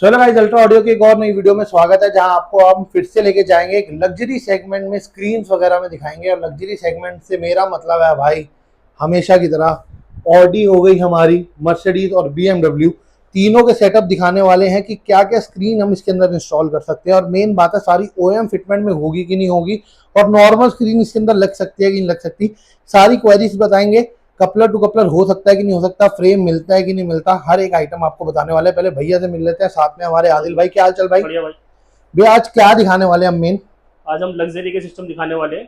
Hello guys, ultra audio की एक और नई वीडियो में स्वागत है, जहां आपको हम फिर से लेके जाएंगे एक लग्जरी सेगमेंट में, स्क्रीन्स वगैरह में दिखाएंगे। और लग्जरी सेगमेंट से मेरा मतलब है भाई, हमेशा की तरह ऑडी हो गई हमारी, मर्सिडीज और बीएमडब्ल्यू, तीनों के सेटअप दिखाने वाले हैं कि क्या क्या स्क्रीन हम इसके अंदर इंस्टॉल कर सकते हैं। और मेन बात है, सारी ओएम फिटमेंट में होगी कि नहीं होगी, और नॉर्मल स्क्रीन इसके अंदर लग सकती है कि नहीं लग सकती, सारी क्वेरीज बताएंगे। कपलर टू कपलर हो सकता है कि नहीं हो सकता, फ्रेम मिलता है कि नहीं मिलता, हर एक आइटम आपको बताने वाले हैं। पहले भैया से मिल लेते हैं, साथ में हमारे आदिल भाई। क्या हाल चल भाई? बढ़िया भाई। भैया आज क्या दिखाने वाले हैं हम मेन? आज हम लग्जरी के सिस्टम दिखाने वाले हैं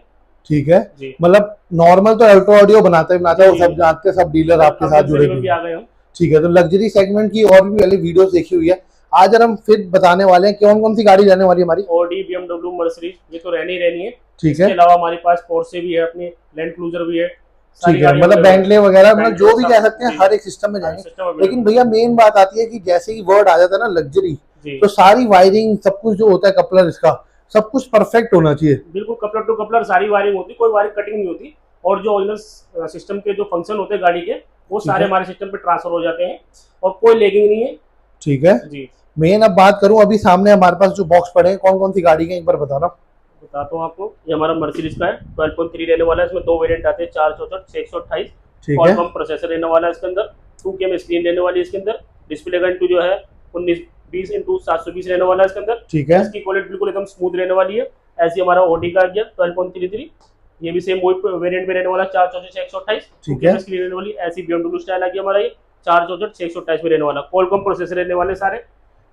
ठीक है, जी। मतलब नॉर्मल तो अल्ट्रा ऑडियो बनाते हैं वो सब जानते हैं, सब डीलर आपके साथ जुड़े में हुए भी हैं। आ गए हम। ठीक है, तो लग्जरी सेगमेंट की और भी पहले वीडियोस देखी हुई है। आज हम फिर बताने वाले हैं कौन कौन सी गाड़ी रहने वाली है हमारी। ऑडी, बीएमडब्ल्यू, मर्सिडीज, ये तो रहनी ही रहनी है। ठीक है, इसके अलावा हमारे पास पोर्शे भी है, अपनी लैंड क्रूजर भी है। ठीक है, मतलब बेंटले वगैरह, मतलब जो भी कह सकते हैं, जी, हर एक सिस्टम में हर जाएंगे। सिस्टम में लेकिन भैया मेन बात आती है कि जैसे ही वर्ड आ जाता है ना लग्जरी, जी। तो सारी वायरिंग सब कुछ जो होता है, कपलर इसका सब कुछ परफेक्ट होना चाहिए। बिल्कुल कपलर टू कपलर सारी वायरिंग होती है, कोई वायरिंग कटिंग नहीं होती। और जो ओरिजिनल सिस्टम के जो फंक्शन होते हैं गाड़ी के, वो ठीक सारे है, हमारे सिस्टम पे ट्रांसफर हो जाते हैं और कोई लैगिंग नहीं है। ठीक है। जी, मेन अब बात करूं, अभी सामने हमारे पास जो बॉक्स पड़े हैं, कौन कौन सी गाड़ी के एक बार बताना। बताता हूँ आपको। ये हमारा मर्सिडीज का है, 12.3 रहने वाला है। इसमें दो वेरिएंट आते हैं, 464, 628। ठीक है, क्वालकॉम प्रोसेसर रहने वाला है इसके अंदर। 2K में स्क्रीन रहने वाली है इसके अंदर। डिस्प्ले का इंटू जो है 1920x720 रहने वाला है इसके अंदर। ठीक है, इसकी क्वालिटी बिल्कुल एकदम स्मूथ रहने वाली है। ऐसी हमारा ऑडी का गया 12.33, ये भी सेम वही वेरिएंट में रहने वाला है, 464, 628। ठीक 2K है, में स्क्रीन रहने वाली। ऐसी BMW स्टाइल आ गया हमारा ये, 464, 628 में रहने वाला। क्वालकॉम प्रोसेसर रहने वाले सारे,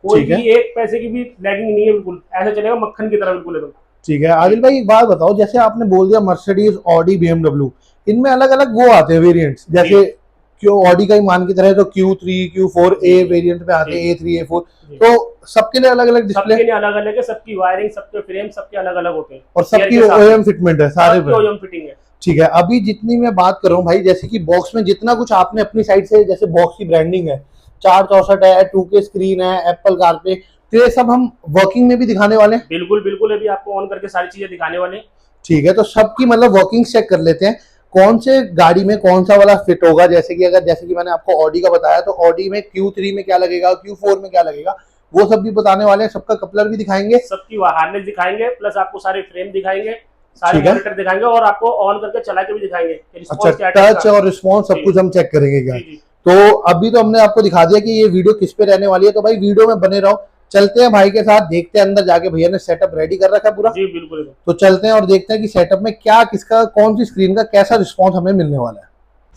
कोई ठीक है, भी एक पैसे की भी लैगिंग नहीं है, बिल्कुल ऐसा चलेगा मक्खन की तरह बिल्कुल एकदम। ठीक है। आदिल भाई एक बात बताओ, जैसे आपने बोल दिया मर्सिडीज, ऑडी, बीएमडब्ल्यू, इनमें अलग अलग वो आते हैं वेरिएंट्स, जैसे क्यों ऑडी का ही मान की तरह तो Q3, Q4 ए वेरिएंट में आते हैं, A3, A4, तो सबके लिए अलग अलग डिस्प्ले, सबके लिए अलग अलग है, सबकी वायरिंग, सबके फ्रेम, सबके अलग अलग होते हैं और सबकी ओएम फिटमेंट है सारे पे। ओएम फिटिंग है। ठीक है, अभी जितनी मैं बात कर रहा हूँ भाई, जैसे कि बॉक्स में जितना कुछ आपने अपनी साइड से, जैसे बॉक्स की ब्रांडिंग है, 464 है, 2K स्क्रीन है, एप्पल कारप्ले, तो ये सब हम वर्किंग में भी दिखाने वाले हैं। बिल्कुल बिल्कुल, अभी आपको ऑन करके सारी चीजें दिखाने वाले हैं। ठीक है, तो सबकी मतलब वर्किंग चेक कर लेते हैं, कौन से गाड़ी में कौन सा वाला फिट होगा। जैसे कि जैसे कि मैंने आपको ऑडी का बताया, तो ऑडी में Q3 में क्या लगेगा, Q4 में क्या लगेगा, वो सब भी बताने वाले हैं। सबका कपलर भी दिखाएंगे, सबकी हार्नेस दिखाएंगे, प्लस आपको सारे फ्रेम दिखाएंगे, सारे ठीक है। मॉनिटर दिखाएंगे, और आपको ऑन करके चला के भी दिखाएंगे। अच्छा, टच और रिस्पॉन्स सब कुछ हम चेक करेंगे क्या? जी जी। तो अभी तो हमने आपको दिखा दिया कि ये वीडियो किस पे रहने वाली है, तो भाई वीडियो में बने रहो। चलते हैं भाई के साथ, देखते हैं अंदर जाके, भैया ने सेटअप रेडी कर रखा है पूरा। जी बिल्कुल। तो चलते हैं और देखते हैं कि सेटअप में क्या, किसका, कौन सी स्क्रीन का कैसा रिस्पॉन्स हमें मिलने वाला है।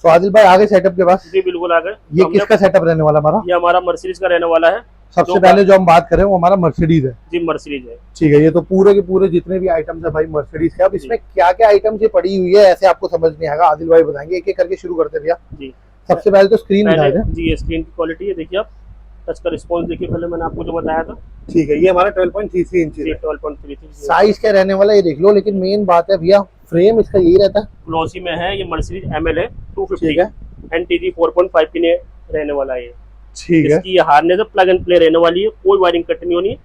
तो आदिल भाई आगे सेटअप के पास, जी बिल्कुल आ गए। ये किसका सेटअप रहने वाला हमारा? ये हमारा मर्सिडीज का रहने वाला है। सबसे पहले जो हम बात करें वो हमारा मर्सिडीज है। जी मर्सिडीज है। ठीक है, ये तो पूरे के पूरे जितने भी आइटम्स है भाई मर्सिडीज के। अब इसमें क्या क्या आइटम्स ये पड़ी हुई है, ऐसे आपको समझ नहीं आएगा, आदिल भाई बताएंगे। एक एक करके शुरू करते भैया। जी, सबसे पहले तो स्क्रीन दिखा दें। जी ये स्क्रीन की क्वालिटी है, देखिए आप। टच का रिस्पॉन्स देखिए, पहले मैंने आपको जो बताया था। ठीक है, ये हमारा 12.33 इंच है। 12.33 साइज क्या रहने वाला है ये देख लो। लेकिन मेन बात है भैया, फ्रेम इसका यही रहता है, ग्लॉसी में है। ये मर्सिडीज एमएल है 250, ठीक है, एनटीजी 4.5 की ने रहने वाला है ये। ठीक है। इसकी ये हार्नेस प्लग एंड प्ले रहने वाली है, कोई वायरिंग कट नहीं होनी है,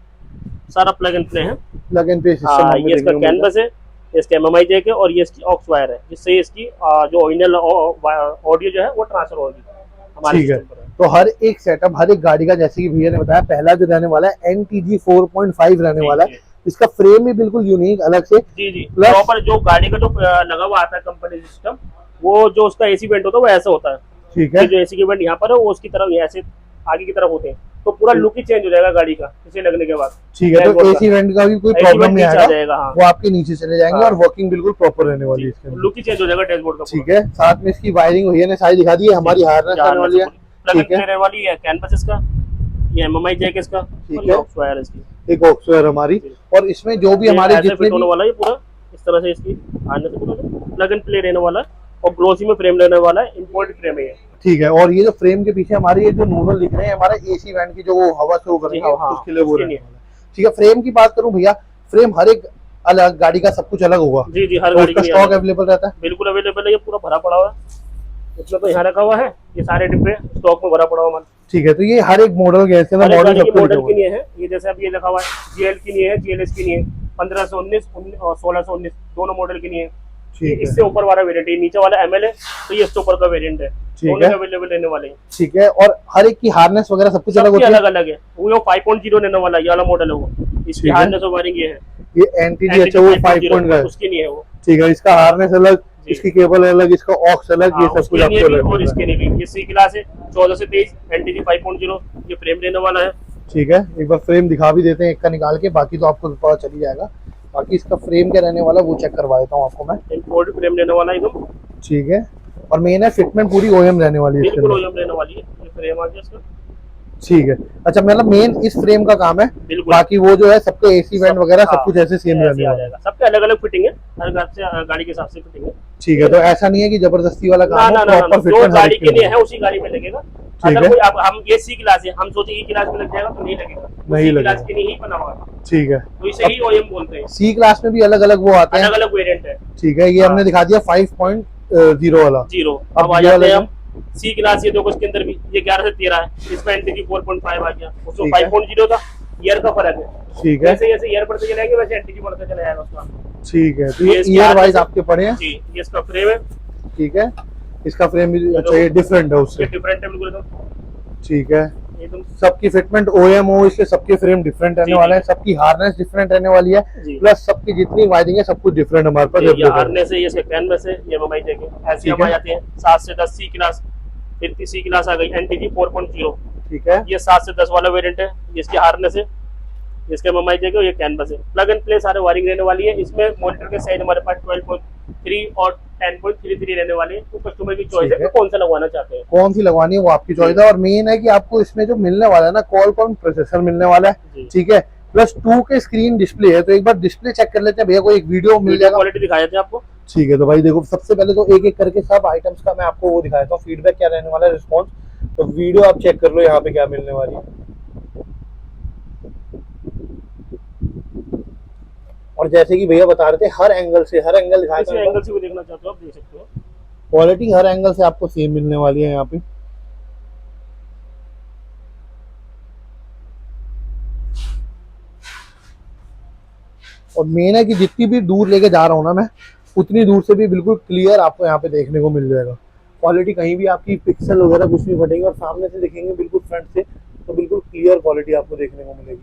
सारा प्लग एंड प्ले है। प्लग एंड प्ले हाँ, सिस्टम ये इसका कैनवस है, इसका एमएमआई जैक है, और ये इसकी ऑक्स वायर है, जिससे इसकी जो ओरिजिनल ऑडियो जो है वो ट्रांसफर होगी हमारे ठीक है। सिस्टम पर। तो हर एक सेटअप, हर एक गाड़ी का, जैसे कि भैया ने बताया, पहला जो रहने वाला है NTG 4.5 रहने वाला है। इसका फ्रेम भी बिल्कुल यूनिक अलग से। जी जी, प्रॉपर जो गाड़ी का जो लगा हुआ आता है कंपनी सिस्टम, वो जो उसका एसी वेंट होता है वो ऐसा होता है। ठीक है, जो एसी के वेंट यहाँ पर है, वो उसकी तरफ ऐसे आगे की तरफ होते हैं, तो पूरा लुक ही चेंज हो जाएगा गाड़ी का इसे लगने के बाद। ठीक है। तो एसी वेंट का भी कोई प्रॉब्लम नहीं आएगा, हाँ। वो आपके नीचे चले जाएंगे। हाँ। और वर्किंग बिल्कुल प्रॉपर रहने वाली है इसके, लुक ही चेंज हो जाएगा डैशबोर्ड का। ठीक है। साथ में इसकी वायरिंग भैया ने सारी दिखा दी है, हमारी हार्नेस आने वाली है, ठीक है। रहने वाली है कैनवस इसका, ये एमएमआई जैक इसका, ठीक है। ऑक्स वायर इसकी, एक ऑक्स वायर हमारी, और इसमें जो भी हमारे जितने होने वाला है पूरा इस तरह से, इसकी हार्नेस पूरा प्लग एंड प्ले रहने वाला है, और ग्लोसी में फ्रेम रहने वाला है, इंपोर्टेड फ्रेम है ये। ठीक है। और ये जो फ्रेम के पीछे हमारे ये जो नूडल दिख रहे हैं, हमारा एसी वैन की जो वो हवा से होकर उसके लिए वो रहने वाला है। ठीक है। फ्रेम की बात करूं भैया, फ्रेम हर एक अलग गाड़ी का सब कुछ अलग होगा। जी जी, हर गाड़ी का स्टॉक अवेलेबल रहता है, बिल्कुल अवेलेबल है, ये पूरा भरा पड़ा हुआ है। इसमें तो यहाँ रखा हुआ है, ये सारे डिब्बे स्टॉक में भरा पड़ा हुआ है। ठीक है। तो ये हर एक मॉडल के इसके अंदर मॉडल की नहीं है, ये जैसे अब ये लिखा हुआ है GL की नहीं है, GLS की नहीं है, 1519 और 1619 दोनों मॉडल की नहीं है। ठीक है। इससे ऊपर वाला वेरिएंट है, नीचे वाला ML है तो ये इससे ऊपर का वेरिएंट है, दोनों अवेलेबल रहने वाले हैं। ठीक है, और हर एक की हार्नेस वगैरह सब कुछ अलग होती है? अलग अलग है, वो 5.0 रहने वाला ये वाला मॉडल है, वो इसकी हार्नेस और वायरिंग ये है। ये एनटीजी अच्छा वो 5.0 का है, उसकी नहीं है वो। ठीक है, इसका हार्नेस अलग, इसकी केबल अलग, इसका ऑक्स अलग, ये सब कुछ आपको अलग और इसके लिए भी। ये C क्लास है 14 से 23 एनटीजी 5.0, ये फ्रेम रहने वाला है। ठीक है, एक बार फ्रेम दिखा भी देते हैं एक का निकाल के, बाकी तो आपको पता चल ही जाएगा। बाकी इसका फ्रेम क्या रहने वाला वो चेक करवा देता हूँ आपको मैं। इम्पोर्टेड फ्रेम रहने वाला है एकदम, ठीक है, और मेन है फिटमेंट पूरी ओएम रहने वाली है, बिल्कुल ओएम रहने वाली है। ये फ्रेम आ गया इसका, ठीक है। अच्छा, मतलब मेन इस फ्रेम का काम है, बाकी वो जो है सबके एसी वेंट वगैरह सब कुछ ऐसे सेम रहने वाला है। सबके अलग अलग फिटिंग है, हर घर से गाड़ी के हिसाब से फिटिंग है। ठीक है, तो ऐसा नहीं है कि जबरदस्ती वाला काम है, प्रॉपर फिटिंग जो गाड़ी के लिए है उसी गाड़ी में लगेगा। अगर कोई अब हम ये C क्लास है, हम सोचे E क्लास में लग जाएगा तो नहीं लगेगा, नहीं लगेगा, क्लास के लिए ही बना हुआ है। ठीक है, तो इसे ही ओएम बोलते हैं। C क्लास में भी अलग अलग वो आते हैं, अलग अलग वेरिएंट है। ठीक है, ये हमने दिखा दिया 5.0 वाला। अब आ जाते हैं हम C क्लास, ये देखो इसके अंदर भी ये 11 से 13 है, इसमें एनटीजी 4.5 आ गया, उसमें 5.0 था, ईयर का फर्क है। ठीक है, जैसे जैसे ईयर बढ़ते चले जाएंगे वैसे एनटीजी बढ़ते चला जाएगा उसका। ठीक है, तो ये ईयर वाइज आपके पड़े हैं। जी, ये इसका फ्रेम है। ठीक है, इसका फ्रेम भी अच्छा ये डिफरेंट है उससे, डिफरेंट है बिल्कुल। ठीक है, सबकी फिटमेंट ओएम हो, इसके सबके फ्रेम डिफरेंट रहने वाले हैं, सबकी हार्नेस डिफरेंट रहने वाली है, प्लस सबकी जितनी वायरिंग है सब कुछ डिफरेंट हमारे पास। ये हार्नेस है, ये इसके कैनवस है, ये MMI देखे ऐसे हम आ जाते हैं 7 से 10 C क्लास, फिर C क्लास आ गई एनटीजी 4.0। ठीक है, ये 7 से 10 वाला वेरिएंट है, ये इसकी हार्नेस है, इसके MMI देखे, ये कैनवस है, प्लग एंड प्ले सारे वायरिंग रहने वाली है। इसमें मॉनिटर के साइज हमारे पास 12.3 और 10.33 रहने वाले हैं, तो कस्टमर की चॉइस है कि कौन सा लगवाना चाहते हैं, कौन सी लगवानी है वो आपकी चॉइस है। और मेन है कि आपको इसमें जो मिलने वाला है ना, Qualcomm प्रोसेसर मिलने वाला है, ठीक है, प्लस 2 के स्क्रीन डिस्प्ले है। तो एक बार डिस्प्ले चेक कर लेते हैं भैया, कोई एक वीडियो मिल जाएगा, क्वालिटी दिखा देते हैं आपको। ठीक है, तो भाई देखो सबसे पहले तो एक एक करके सब आइटम्स का मैं आपको वो दिखा देता हूँ, फीडबैक क्या रहने वाला है, रिस्पॉन्स। तो वीडियो आप चेक कर लो यहाँ पे क्या मिलने वाली है। और जैसे कि भैया बता रहे थे हर एंगल से दिखाया, एंगल से भी देखना चाहते हो आप देख सकते हो, क्वालिटी हर एंगल से आपको सेम मिलने वाली है यहाँ पे। और मेन है कि जितनी भी दूर लेके जा रहा हूँ ना मैं, उतनी दूर से भी बिल्कुल क्लियर आपको यहाँ पे देखने को मिल जाएगा। क्वालिटी कहीं भी आपकी पिक्सल वगैरह कुछ नहीं फटेगी, और सामने से देखेंगे बिल्कुल फ्रंट से तो बिल्कुल क्लियर क्वालिटी आपको देखने को मिलेगी।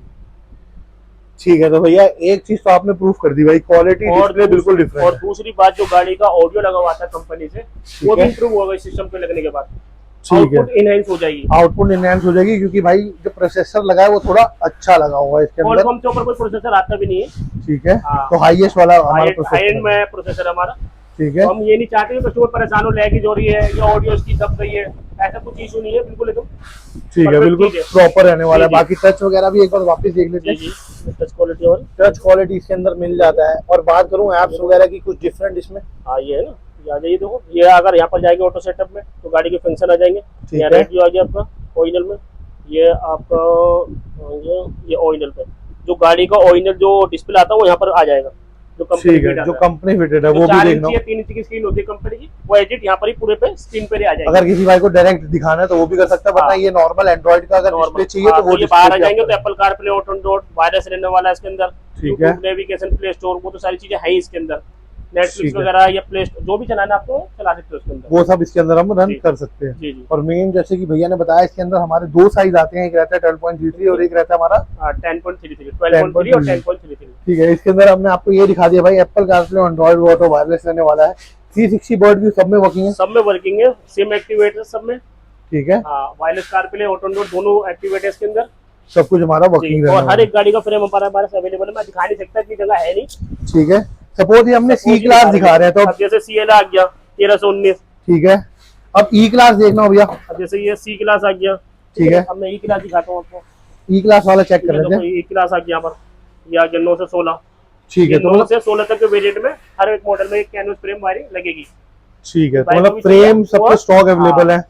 ठीक है, तो भैया एक चीज तो आपने प्रूफ कर दी भाई, क्वालिटी डिस्प्ले बिल्कुल डिफरेंट। और दूसरी बात, जो गाड़ी का ऑडियो लगा हुआ था कंपनी से, वो भी इंप्रूव होगा इस सिस्टम पे लगने के बाद, आउटपुट इनहैंस हो जाएगी। आउटपुट इनहैंस हो जाएगी, क्योंकि भाई जो प्रोसेसर लगा है वो थोड़ा अच्छा लगा हुआ है इसके अंदर। Qualcomm के ऊपर कोई प्रोसेसर आता भी नहीं है, ठीक है, तो हाईएस्ट वाला हमारा हाई एंड में प्रोसेसर हमारा। ठीक है, तो हम ये नहीं चाहते कि कस्टमर परेशान हो, लैग हो रही है या ऑडियो इसकी दब गई है, ऐसा कुछ इशू नहीं है, बिल्कुल एकदम ठीक है, बिल्कुल प्रॉपर रहने वाला है। बाकी टच वगैरह भी एक बार वापस देख लेते हैं, टच क्वालिटी और टच क्वालिटी इसके अंदर मिल जाता है। और बात करूं ऐप्स वगैरह की, कुछ डिफरेंट इसमें ये है ना, ये आ जाइए देखो, ये अगर यहाँ पर जाएंगे ऑटो सेटअप में तो गाड़ी के फंक्शन आ जाएंगे। यहाँ रेड जो आ गया आपका ओरिजिनल में, ये आपका ये ओरिजिनल पे जो गाड़ी का ओरिजिनल जो डिस्प्ले आता है वो यहाँ पर आ जाएगा, जो कंपनी फिटेड है वो भी देखना। 3 इंच की स्क्रीन होती है कंपनी की, वो एडिट यहाँ पर ही पूरे पे स्क्रीन पे आ जाएगा। अगर किसी भाई को डायरेक्ट दिखाना है तो वो भी कर सकता है, वरना ये नॉर्मल एंड्रॉइड का अगर डिस्प्ले चाहिए तो वो बाहर आ जाएंगे तो एप्पल कारप्ले, ऑटो वायरस रहने वाला है इसके अंदर, यूट्यूब नेविगेशन, प्ले स्टोर, वो तो सारी चीजें है इसके अंदर, नेटफ्लिक्स वगैरह या प्ले स्टोर जो भी चलाना आपको चला सकते हो इसके अंदर, वो सब इसके अंदर हम रन कर सकते हैं। जी जी। और मेन जैसे कि भैया ने बताया, इसके अंदर हमारे 2 साइज आते हैं, एक रहता है 12.33 और एक रहता है हमारा 10.33, 12.3 और 10.33। ठीक है, इसके अंदर हमने आपको ये दिखा दिया भाई, Apple CarPlay, Android auto, wireless रहने वाला है, 360 बर्ड व्यू सब में वर्किंग है, सब में वर्किंग है, सिम एक्टिवेटर सब में, ठीक है, वायरलेस कारप्ले, ऑटो दोनों एक्टिवेट है इसके अंदर, सब कुछ हमारा वर्किंग है। और हर एक गाड़ी का फ्रेम हमारे पास अवेलेबल है, मैं दिखा नहीं सकता, इतनी जगह है नहीं। ठीक है, सपोज ये हमने C क्लास दिखा रहे हैं तो जैसे CL आ गया 1319, ठीक है, अब E क्लास देखना हो भैया, अब जैसे ये C क्लास आ गया, ठीक है, अब मैं E क्लास दिखाता हूँ आपको, E क्लास वाला चेक कर लेते हैं। E क्लास आ गया यहाँ पर, ये आ गया 9 से 16, ठीक है, तो 9 से 16 तक के वेरिएंट में हर एक मॉडल में एक कैनवस फ्रेम वायरिंग लगेगी। ठीक है, तो मतलब फ्रेम सबके स्टॉक अवेलेबल है,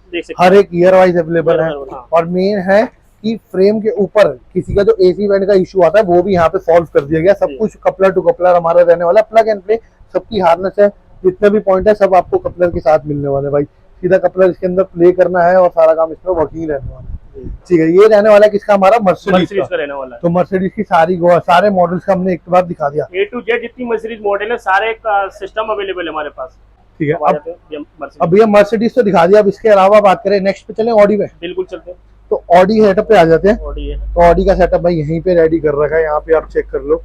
हर एक ईयर वाइज अवेलेबल है। और मेन है कि फ्रेम के ऊपर किसी का जो एसी वेंट का इशू आता है वो भी यहाँ पे सॉल्व कर दिया गया, सब कुछ कपलर टू कपलर हमारा रहने वाला, प्लग एंड प्ले, सबकी हार्नेस है, जितने भी पॉइंट है सब आपको कपलर के साथ मिलने वाले भाई, सीधा कपलर इसके अंदर प्ले करना है और सारा काम इसमें वर्किंग रहने वाला है। ठीक है, ये रहने वाला है किसका, हमारा मर्सिडीज का रहने वाला है। तो मर्सिडीज की सारे मॉडल्स का हमने एक बार दिखा दिया। A to Z जितनी मर्सिडीज मॉडल है सारे का सिस्टम अवेलेबल है हमारे पास। ठीक है, अब अब ये मर्सिडीज तो दिखा दिया। अब इसके अलावा बात करें नेक्स्ट पे चलें ऑडी पे। बिल्कुल चलते हैं। तो ऑडी सेटअप पे आ जाते हैं। ऑडी है, तो ऑडी का सेटअप भाई यहीं पे रेडी कर रखा है, यहाँ पे आप चेक कर लो।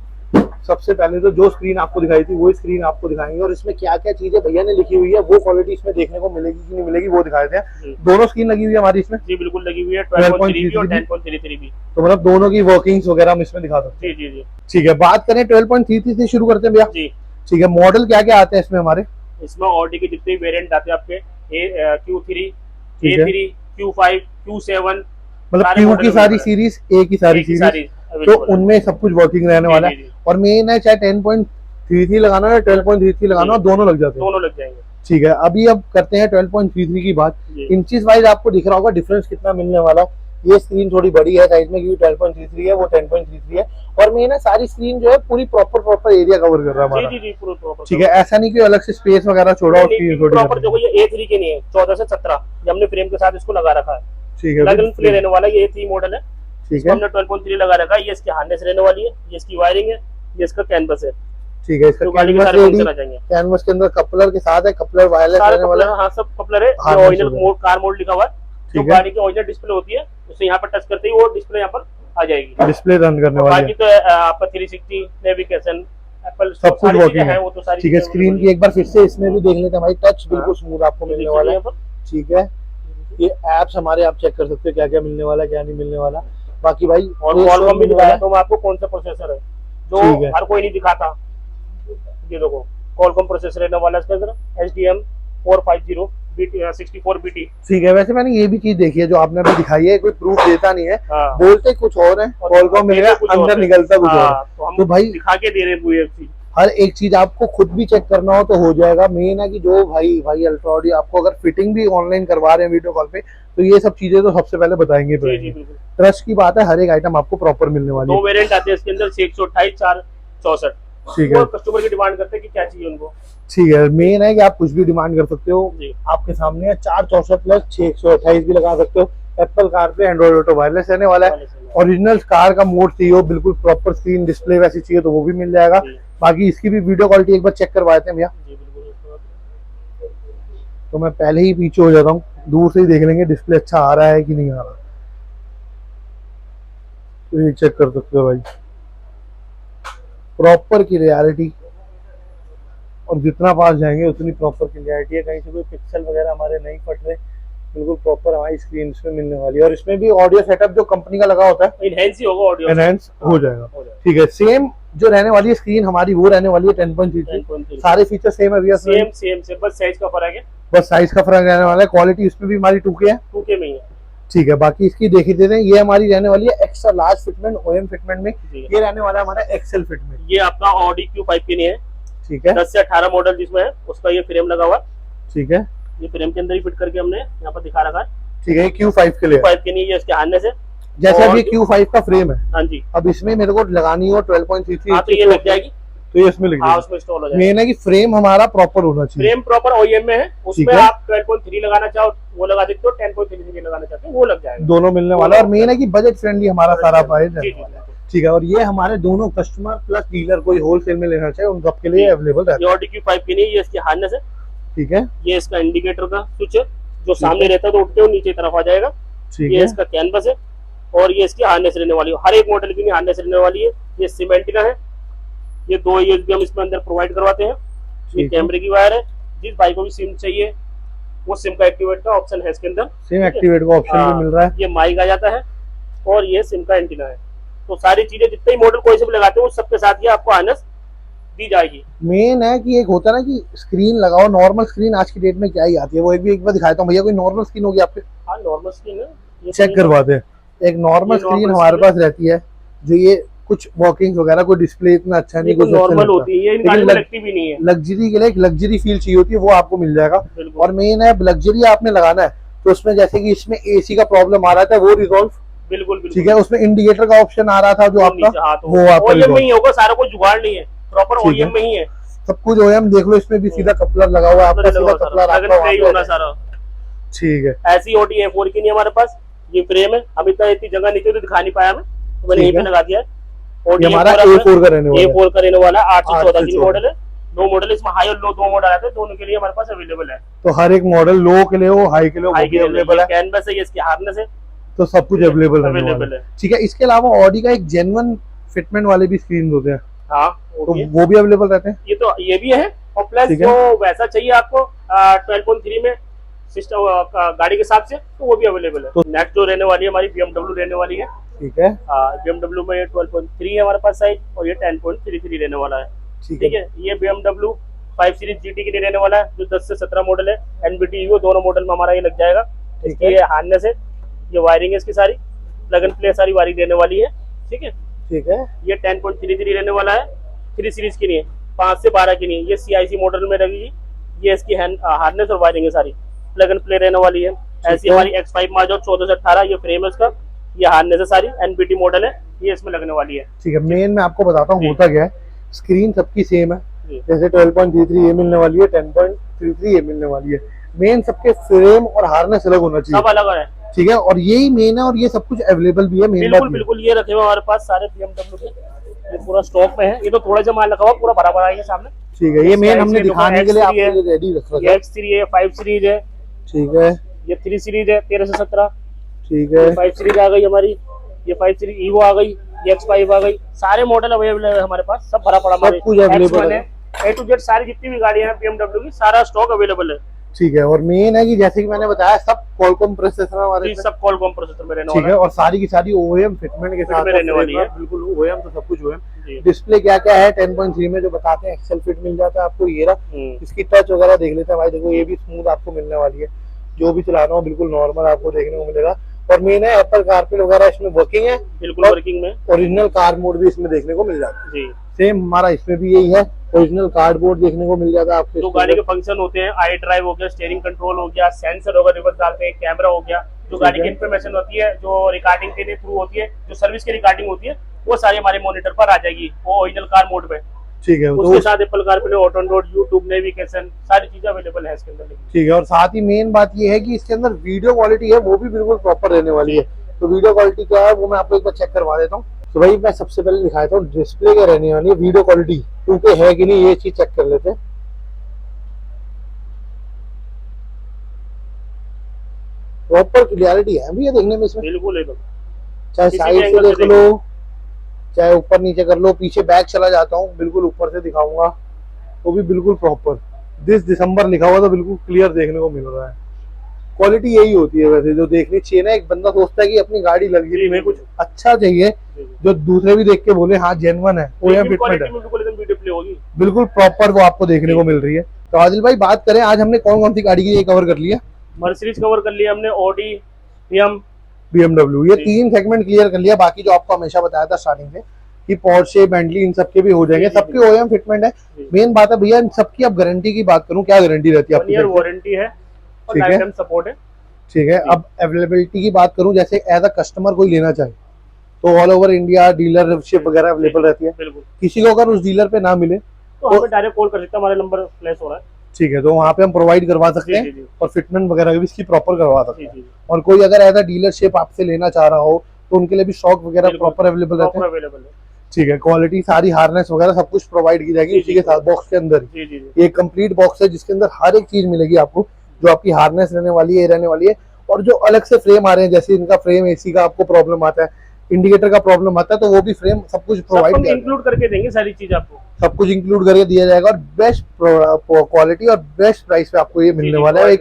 सबसे पहले तो जो स्क्रीन आपको दिखाई थी वो स्क्रीन आपको दिखाएंगे, और इसमें क्या क्या चीजें भैया ने लिखी हुई है वो क्वालिटी इसमें देखने को मिलेगी कि नहीं मिलेगी वो दिखाए थे। दोनों स्क्रीन लगी हुई है हमारी इसमें। जी बिल्कुल लगी हुई है, 12.3 भी और 10.33 भी। तो मतलब दोनों की वर्किंग्स वगैरह हम इसमें दिखा सकते हैं। जी जी जी ठीक है, बात करें 12.33 से शुरू करते हैं भैया। जी ठीक है, मॉडल क्या क्या आते हैं इसमें हमारे? इसमें ऑडी के जितने वेरिएंट आते हैं आपके Q3, A3, Q5, Q7, मतलब क्यू की सारी सीरीज, ए की सारी सीरीज, तो उनमें सब कुछ वर्किंग रहने वाला है। और मेन है चाहे 10.33 लगाना है 12.33 लगाना हो, दोनों लग जाते हैं, दोनों लग जाएंगे। ठीक है, अभी अब करते हैं 12.33 की बात। इंचेस वाइज आपको दिख रहा होगा डिफरेंस कितना मिलने वाला। ये स्क्रीन थोड़ी बड़ी है साइज में क्योंकि 12.33 है, वो 10.33 है। और मेन है सारी स्क्रीन जो है पूरी प्रॉपर एरिया कवर कर रहा है हमारा। जी जी पूरा प्रॉपर। ठीक है, ऐसा नहीं कि अलग से स्पेस वगैरह छोड़ा और स्क्रीन छोटी। प्रॉपर देखो ये A3 के नहीं है, 14 से 17 ये हमने फ्रेम के साथ इसको लगा रखा है। ठीक है, अलग फ्लेयर रहने वाला है, ये A3 मॉडल है। ठीक है, हमने 12.3 लगा रखा है। ये इसकी हार्नेस रहने वाली है, ये इसकी वायरिंग है, ये इसका कैनवस है। ठीक है, इसका कैनवस के अंदर कपलर के साथ है, कपलर वायरलेस रहने वाला है। हाँ सब कपलर है। ओरिजिनल मोड कार मोड लिखा हुआ है। जो गाड़ी की ओरिजिनल डिस्प्ले होती है उसे यहाँ पर टच करते ही वो डिस्प्ले यहाँ पर आ जाएगी, डिस्प्ले रन करने वाली है। बाकी तो आपका 360 नेविगेशन एप्पल सब कुछ वर्किंग है वो तो सारी। ठीक है, स्क्रीन की एक बार फिर से इसमें भी देख लेते हैं भाई। टच बिल्कुल स्मूथ आपको मिलने वाला है। ठीक है, ये एप्स हमारे आप चेक कर सकते हो क्या क्या मिलने वाला है क्या नहीं मिलने वाला। बाकी भाई और क्वालकॉम भी दिखाया तो आपको कौन सा प्रोसेसर है जो हर कोई नहीं दिखाता। ये देखो क्वालकॉम प्रोसेसर रहने वाला है इसके अंदर, HDM 450 64BT। ठीक है, वैसे मैंने ये भी चीज देखी है जो आपने अभी दिखाई है, कोई प्रूफ देता नहीं है। हाँ। बोलते कुछ और है, क्वालकॉम मिलेगा अंदर निकलता कुछ और। तो भाई दिखा के दे रहे पूरी चीज, हर एक चीज आपको खुद भी चेक करना हो तो हो जाएगा। मेन है कि जो भाई अल्ट्रा ऑडियो आपको अगर फिटिंग भी ऑनलाइन करवा रहे हैं वीडियो कॉल पे, तो ये सब चीजें तो सबसे पहले बताएंगे। ट्रस्ट की बात है, हर एक आइटम आपको प्रॉपर मिलने वाली है। 2 वेरिएंट आते हैं इसके अंदर, 128, 464। ठीक है, कस्टमर की डिमांड करते हैं कि क्या चाहिए उनको। ठीक है, मेन है कि आप कुछ भी डिमांड कर सकते हो, आपके सामने है। 464 प्लस 628 भी लगा सकते हो। एप्पल कार पे एंड्रॉइड ऑटो वायरलेस रहने वाला है। ओरिजिनल कार का मोड चाहिए हो, बिल्कुल प्रॉपर स्क्रीन डिस्प्ले वैसी चाहिए तो वो भी मिल जाएगा। बाकी इसकी भी वीडियो क्वालिटी एक बार चेक करवाते हैं भैया। तो मैं पहले ही पीछे हो जाता हूँ, दूर से ही देख लेंगे डिस्प्ले अच्छा आ रहा है कि नहीं आ रहा। तो ये चेक कर सकते हो भाई, प्रॉपर की रियलिटी, और जितना पास जाएंगे उतनी प्रॉपर क्लियरिटी है। कहीं से कोई पिक्सल वगैरह हमारे नहीं फट रहे, बिल्कुल प्रॉपर हमारी स्क्रीन इसमें मिलने वाली है। और इसमें भी ऑडियो सेटअप जो कंपनी का लगा होता है इनहैंस ही होगा, ऑडियो एनहांस हो जाएगा। ठीक है, सेम जो रहने वाली है स्क्रीन हमारी वो रहने वाली है 10.33। सारे फीचर सेम है भैया, सेम बस साइज का फर्क है, बस साइज का फर्क रहने वाला है। क्वालिटी इसमें भी हमारी 2K है, 2K में ही है। ठीक है, बाकी इसकी देख ही देते हैं। ये हमारी रहने वाली है extra large fitment OM fitment में। ये रहने वाला है हमारा एक्सेल फिटमेंट। ये आपका ऑडी Q5 की नहीं है, ठीक है, 10 से 18 मॉडल जिसमें है उसका ये फ्रेम लगा हुआ। ठीक है, ये फ्रेम के अंदर ही फिट करके हमने यहाँ पर दिखा रखा है। ठीक है, Q5 के लिए, Q5 के लिए ये इसके हार्नेस है। जैसे अभी Q5 का फ्रेम है। हाँ जी, अब इसमें मेरे को लगानी हो 12.33, हाँ तो ये लग जाएगी, तो ये इसमें लग जाएगी। उसमें इंस्टॉल हो जाएगा। मेन है कि फ्रेम हमारा प्रॉपर होना चाहिए। फ्रेम प्रॉपर OEM में है, उसमें आप 12.3 लगाना चाहो वो लगा सकते हो, 10.33 लगाना चाहते हो वो लग जाएगा, दोनों मिलने वाला है। और मेन है कि बजट फ्रेंडली हमारा सारा प्राइस है। ठीक है, और ये हमारे दोनों कस्टमर प्लस डीलर कोई होलसेल में लेना चाहे उन सबके लिए अवेलेबल है। ये ऑडी Q5 की नहीं, ये इसकी हार्नेस है। ठीक है, ये इसका इंडिकेटर का स्विच है, जो सामने रहता है तो उठते हो नीचे तरफ आ जाएगा। ये इसका कैनवस है, और ये इसकी हार्नेस रहने वाली है। हर एक मॉडल की हार्नेस रहने वाली है। ये सीमेंटिना है, ये 2 USB हम इसमें अंदर प्रोवाइड करवाते हैं। ये कैमरे की वायर है, जिस भाई को भी सिम चाहिए वो सिम का एक्टिवेट का ऑप्शन है इसके अंदर, सिम एक्टिवेट का ऑप्शन भी मिल रहा है। ये माइक आ जाता है, और ये सिम का एंटीना है। तो सारी चीजें जितने ही मॉडल कोई से भी लगाते हो सबके साथ ये आपको हार्नेस दी जाएगी। मेन है कि एक होता है ना कि स्क्रीन लगाओ, नॉर्मल स्क्रीन आज की डेट में क्या ही आती है, वो एक बार दिखाता हूँ भैया। कोई नॉर्मल स्क्रीन होगी आपके? हाँ नॉर्मल स्क्रीन है, चेक करवाते हैं। एक नॉर्मल स्क्रीन हमारे पास रहती है, जो ये कुछ वॉकिंग वगैरह कोई डिस्प्ले इतना अच्छा नहीं, कुछ नॉर्मल होती है, लगती भी नहीं है। लग्जरी के लिए एक लग्जरी फील चाहिए होती है, वो आपको मिल जाएगा। और मेन है लग्जरी आपने लगाना है तो उसमें जैसे कि इसमें AC का प्रॉब्लम आ रहा था वो रिजॉल्व, बिल्कुल ठीक है। उसमें इंडिकेटर का ऑप्शन आ रहा था जो आपका, वो आपका OEM में ही होगा, सारा कोई जुगाड़ नहीं है, प्रॉपर OEM में ही है सब कुछ। OEM देख लो, इसमें भी सीधा कपलर लगा हुआ है आपका, सीधा कपलर आपका होना सारा। ठीक है, ऐसी Oडी A4 की नहीं हमारे पास, ये फ्रेम है, हम इतनी जगह नहीं थी तो दिखा नहीं पाया मैं, तो मैंने यहीं पे लगा दिया है। और ये हमारा A4 का रहने वाला है। A4 का रहने वाला है, 8 से 14 की मॉडल है। 2 मॉडल इसमें हाई और लो 2 मॉडल आते हैं, दोनों के लिए हमारे पास अवेलेबल है। तो हर एक मॉडल लो के लिए हो, हाई के लिए अवेलेबल है। कैनवस है, ये इसकी हार्नेस है, तो सब कुछ अवेलेबल है। ठीक है, इसके अलावा ऑडी का एक जेन्युइन फिटमेंट वाले भी स्क्रीन होते हैं। हाँ, तो वो भी अवेलेबल रहते हैं। ये भी है, और प्लस जो वैसा चाहिए आपको 12.3 में सिस्टम गाड़ी के हिसाब से, तो वो भी अवेलेबल है। तो नेक्स्ट जो रहने वाली है हमारी BMW रहने वाली है। ठीक है, BMW में 12.3 है हमारे पास साइज, और ये 10.33 रहने वाला है। ठीक है, ये BMW 5 सीरीज GT के लिए रहने वाला है, जो 10 से 17 मॉडल है। NBT EVO दोनों मॉडल में हमारा ये लग जाएगा। इसकी ये हार्नेस है, ये वायरिंग है, इसकी सारी प्लग एंड प्ले सारी वायरिंग देने वाली है। ठीक है, ठीक है, ये 10.33 रहने वाला है, 3 सीरीज की नहीं है, 5 से 12 की नहीं है। ये CIC मॉडल में लगेगी। ये इसकी हार्नेस और वायरिंग है सारी, प्लग एंड प्ले रहने वाली है। ऐसी हमारी X5 माजो 14 से 18, ये फ्रेम है उसका, ये हार्नेस है सारी, NBT मॉडल है, ये इसमें लगने वाली है। ठीक है, मेन मैं आपको बताता हूँ होता क्या है। स्क्रीन सबकी सेम है, जैसे 12.33 ये मिलने वाली है, 10.33 ये मिलने वाली है। मेन सबके फ्रेम और हार्नेस अलग होना चाहिए, सब अलग है। ठीक है, और यही मेन है, और ये सब कुछ अवेलेबल भी है। मेन बिल्कुल बिल्कुल, ये रखे हुए हमारे पास सारे BMW के, ये पूरा स्टॉक में है। ये तो थोड़ा सा माल रखा हुआ, पूरा भरा भरा है सामने। ठीक है, ये मेन हमने दिखाने के लिए आपके लिए रेडी रखा है। X3 है, 5 सीरीज है। ठीक है, ये 3 सीरीज है, 13 से 17। ठीक है, 5 सीरीज आ गई हमारी, ये 5 सीरीज EVO आ गई, ये X5 आ गई। सारे मॉडल अवेलेबल है हमारे पास, सब भरा पड़ा हमारे, कुछ अवेलेबल है। A to Z सारी जितनी भी गाड़ियां हैं BMW की, सारा स्टॉक अवेलेबल है। ठीक है, और मेन है कि जैसे कि मैंने बताया, सब Qualcomm प्रोसेसर हमारे, सब Qualcomm प्रोसेसर में रहने वाला है। ठीक है, और सारी की सारी OEM फिटमेंट के साथ रहने वाली है। बिल्कुल OEM, तो सब कुछ OEM। डिस्प्ले क्या क्या है 10.3 में जो बताते हैं, एक्सेल फिट मिल जाता है आपको। ये रहा, इसकी टच वगैरह देख लेते हैं भाई। देखो, ये भी स्मूथ आपको मिलने वाली है, जो भी चलाना हो बिल्कुल नॉर्मल आपको देखने को मिलेगा। और मेन है एप्पल कारप्ले वगैरह इसमें वर्किंग है, बिल्कुल वर्किंग में। ओरिजिनल कार मोड भी इसमें देखने को मिल जाता है जी। सेम हमारा इसमें भी यही है, ओरिजिनल कार्डबोर्ड देखने को मिल जाता है आपको। जो गाड़ी के फंक्शन होते हैं, आई ड्राइव हो गया, स्टीयरिंग कंट्रोल हो गया, सेंसर होगा, रिवर्स डालते हैं, कैमरा हो गया, जो गाड़ी की इन्फॉर्मेशन होती है, जो रिकॉर्डिंग के थ्रू होती है, जो सर्विस की रिकॉर्डिंग होती है, वो सारी हमारे मॉनिटर पर आ जाएगी, वो ओरिजिनल कार मोड में। ठीक है, उसके साथ Apple CarPlay, auto road, YouTube, navigation, सारी चीजें अवेलेबल है इसके अंदर। ठीक है, और साथ ही मेन बात ये है कि इसके अंदर वीडियो क्वालिटी है, वो भी बिल्कुल प्रॉपर रहने वाली है। तो वीडियो क्वालिटी क्या है वो मैं आपको एक बार चेक करवा देता हूँ। तो भाई मैं सबसे पहले दिखाता हूँ डिस्प्ले क्या रहने वाली है, वीडियो क्वालिटी क्योंकि है कि नहीं, ये चीज चेक कर लेते हैं। प्रॉपर क्लियरिटी है भैया देखने में इसमें, बिल्कुल एकदम। चाहे साइड से देख लो, चाहे ऊपर नीचे कर लो, पीछे बैक चला जाता हूँ, बिल्कुल ऊपर से दिखाऊंगा, वो भी बिल्कुल प्रॉपर। 10 दिसंबर लिखा हुआ तो बिल्कुल क्लियर देखने को मिल रहा है। क्वालिटी यही होती है वैसे जो देखनी चाहिए ना। एक बंदा सोचता है कि अपनी गाड़ी लग्जरी में कुछ अच्छा चाहिए, जो दूसरे भी देख के बोले हाँ जेन्युइन है, OEM फिटमेंट है, बिल्कुल प्रॉपर वो आपको देखने को मिल रही है। तो आदिल भाई बात करें, आज हमने कौन कौन सी गाड़ी की ये कवर कर लिया? मर्सिडीज कवर कर लिया हमने, ऑडी, BMW, ये 3 सेगमेंट क्लियर कर लिया। बाकी जो आपको हमेशा बताया था स्टार्टिंग से कि पोर्शे, बेंटली, इन सबके भी हो जाएंगे, सबके OEM फिटमेंट है। मेन बात है भैया, इन सबकी अब गारंटी की बात करूं, क्या गारंटी रहती है? 1 ईयर वारंटी है और लाइफ टाइम सपोर्ट है। ठीक है, अब अवेलेबिलिटी की बात करूं, जैसे एज अ कस्टमर कोई लेना चाहे तो ऑल ओवर इंडिया डीलरशिप वगैरह अवेलेबल रहती है। किसी को अगर उस डीलर पे ना मिले तो हमें डायरेक्ट कॉल कर सकते हैं, हमारे नंबर फ्लैश हो रहा है। ठीक है, तो वहाँ पे हम प्रोवाइड करवा सकते हैं, और फिटमेंट वगैरह भी इसकी प्रॉपर करवा सकते हैं। और कोई अगर एज अ डीलरशिप आपसे लेना चाह रहा हो तो उनके लिए भी स्टॉक वगैरह प्रॉपर अवेलेबल रहते हैं। ठीक है, क्वालिटी सारी हार्नेस वगैरह सब कुछ प्रोवाइड की जाएगी उसी के साथ बॉक्स के अंदर। ये कंप्लीट बॉक्स है जिसके अंदर हर एक चीज मिलेगी आपको, जो आपकी हार्नेस रहने वाली है, रहने वाली है। और जो अलग से फ्रेम आ रहे हैं, जैसे इनका फ्रेम AC का आपको प्रॉब्लम आता है, इंडिकेटर का प्रॉब्लम आता है, तो वो भी फ्रेम सब कुछ प्रोवाइड इंक्लूड करके देंगे, सारी चीज आपको सब कुछ इंक्लूड करके दिया जाएगा। और बेस्ट क्वालिटी और बेस्ट प्राइस पे आपको ये मिलने वाला है।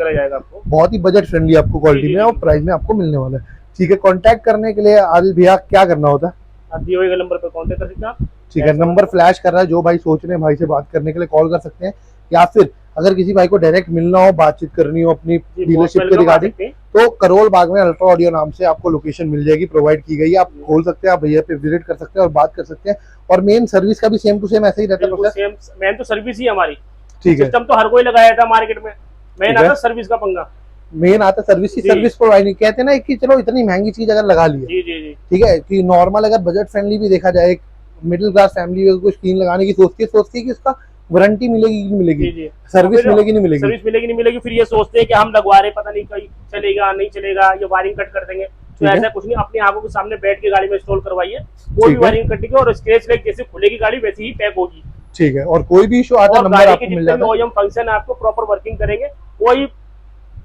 बहुत ही बजट फ्रेंडली आपको क्वालिटी में और प्राइस में आपको मिलने वाला है। ठीक है, कॉन्टैक्ट करने के लिए आदिल भैया क्या करना होता है? दिए हुए नंबर पर कॉन्टैक्ट कर सकते हैं आप। ठीक है, नंबर फ्लैश कर रहा है, जो भाई सोच रहे हैं भाई से बात करने के लिए कॉल कर सकते हैं, या फिर अगर किसी भाई को डायरेक्ट मिलना हो, बातचीत करनी हो अपनी डीलरशिप के रिगार्डिंग, तो करोल बाग में अल्ट्रा ऑडियो नाम से आपको लोकेशन मिल जाएगी, प्रोवाइड की गई है। आप खोल सकते हैं, आप भैया पे विजिट कर सकते हैं और बात कर सकते हैं। और मेन सर्विस का भी सेम टू सेम ऐसा ही रहता है। मेन तो सर्विस ही हमारी। ठीक है, सिस्टम तो हर कोई लगाया था मार्केट में, मेन आता सर्विस का पंगा। मेन आता सर्विस की, सर्विस प्रोवाइड नहीं कहते ना कि चलो इतनी महंगी चीज अगर लगा ली है, ठीक है, कि नॉर्मल अगर बजट फ्रेंडली भी देखा जाए, मिडिल क्लास फैमिली कोई स्क्रीन लगाने की सोचती है कि उसका वारंटी मिलेगी कि नहीं मिलेगी, सर्विस मिलेगी नहीं मिलेगी, सर्विस मिलेगी नहीं मिलेगी, फिर ये सोचते हैं कि हम लगवा रहे पता नहीं कहीं चलेगा नहीं चलेगा, ये वायरिंग कट कर देंगे। तो ऐसा कुछ नहीं, अपनी आंखों के सामने बैठ के गाड़ी में इंस्टॉल करवाइए, कोई भी वायरिंग कटेगी और स्क्रैच लाइक जैसे खुलेगी गाड़ी वैसे ही पैक होगी। ठीक है, और कोई भी इशू आता है नंबर आपको मिल जाता है। OEM फंक्शन आपको प्रॉपर वर्किंग करेंगे, कोई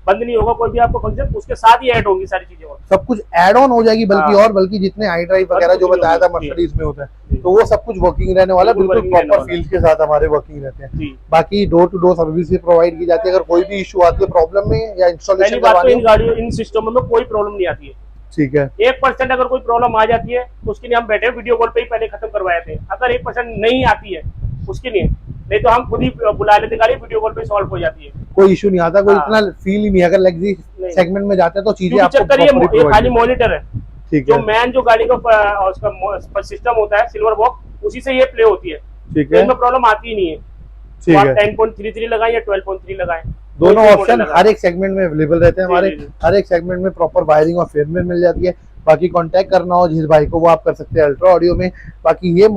बंद नहीं होगा, कोई भी आपको फंक्शन उसके साथ ही ऐड होंगी सारी चीजें, और सब कुछ ऐड ऑन हो जाएगी, बल्कि जितने आई ड्राइव वगैरह जो बताया था मर्सिडीज में होता है, तो वो सब कुछ वर्किंग रहने वाला, बिल्कुल प्रॉपर फील्ड के साथ हमारे वर्किंग रहते हैं। बाकी डोर टू डोर सर्विस भी प्रोवाइड की जाती है, अगर कोई भी इशू आती है प्रॉब्लम में या इंस्टॉलेशन करवाने, इन गाड़ियों इन सिस्टम में कोई प्रॉब्लम नहीं आती है। ठीक है, 1% अगर कोई प्रॉब्लम आ जाती है तो उसके लिए हम बैठे वीडियो कॉल पे ही पहले खत्म करवाए थे। अगर 1% नहीं आती है उसके लिए, नहीं तो हम खुद ही बुला लेते गाड़ी, वीडियो कॉल पे सॉल्व हो जाती है, कोई इशू नहीं आता, कोई इतना फील ही नहीं। अगर लग्जरी सेगमेंट में जाते हैं तो चीजें आपको ये खाली मॉनिटर है, ठीक जो है, मैन जो गाड़ी का उसका सिस्टम होता है सिल्वर बॉक्स, उसी से ये प्ले होती है, ठीक है, इसमें प्रॉब्लम आती ही नहीं है। ठीक है, 10.33 लगाएं या 12.3 लगाएं, दोनों ऑप्शन हर एक सेगमेंट में अवेलेबल रहते हैं हमारे। हर एक सेगमेंट में प्रॉपर वायरिंग और फेयरमेंट मिल जाती है। बाकी कांटेक्ट करना हो जिस भाई को, वो आप कर सकते हैं अल्ट्रा ऑडियो में। बाकी ये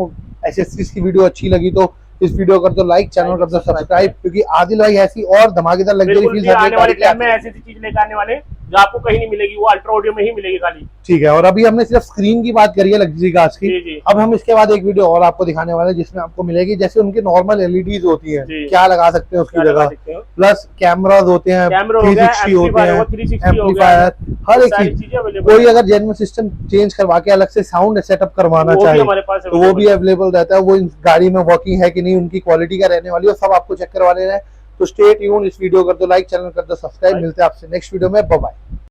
एसेसरीज की वीडियो अच्छी लगी तो इस वीडियो कर दो लाइक, चैनल कर दो सब्सक्राइब, क्योंकि आदिल भाई ऐसी और धमाकेदार लग्जरी फील आने वाले टाइम में ऐसी चीज लेकर आने वाले जो आपको कहीं नहीं मिलेगी, वो अल्ट्रा ऑडियो में ही मिलेगी खाली। ठीक है, और अभी हमने सिर्फ स्क्रीन की बात करी है लग्जरी कार्स की, अब हम इसके बाद एक वीडियो और आपको दिखाने वाले हैं जिसमें आपको मिलेगी जैसे उनकी नॉर्मल एलईडीज होती है, क्या लगा सकते हैं उसकी जगह, प्लस कैमराज होते हैं, 360 होते हैं, एम्पलीफायर, हर एक चीज। कोई अगर जेन्युइन सिस्टम चेंज करवा के अलग से साउंड सेटअप करवाना चाहे तो वो भी अवेलेबल रहता है। वो इस गाड़ी में वर्किंग है कि नहीं, उनकी क्वालिटी क्या रहने वाली है, सब आपको चेक करवा लेना है। तो स्टे ट्यून, इस वीडियो कर दो लाइक, चैनल कर दो सब्सक्राइब। मिलते हैं आपसे नेक्स्ट वीडियो में, बाय बाय।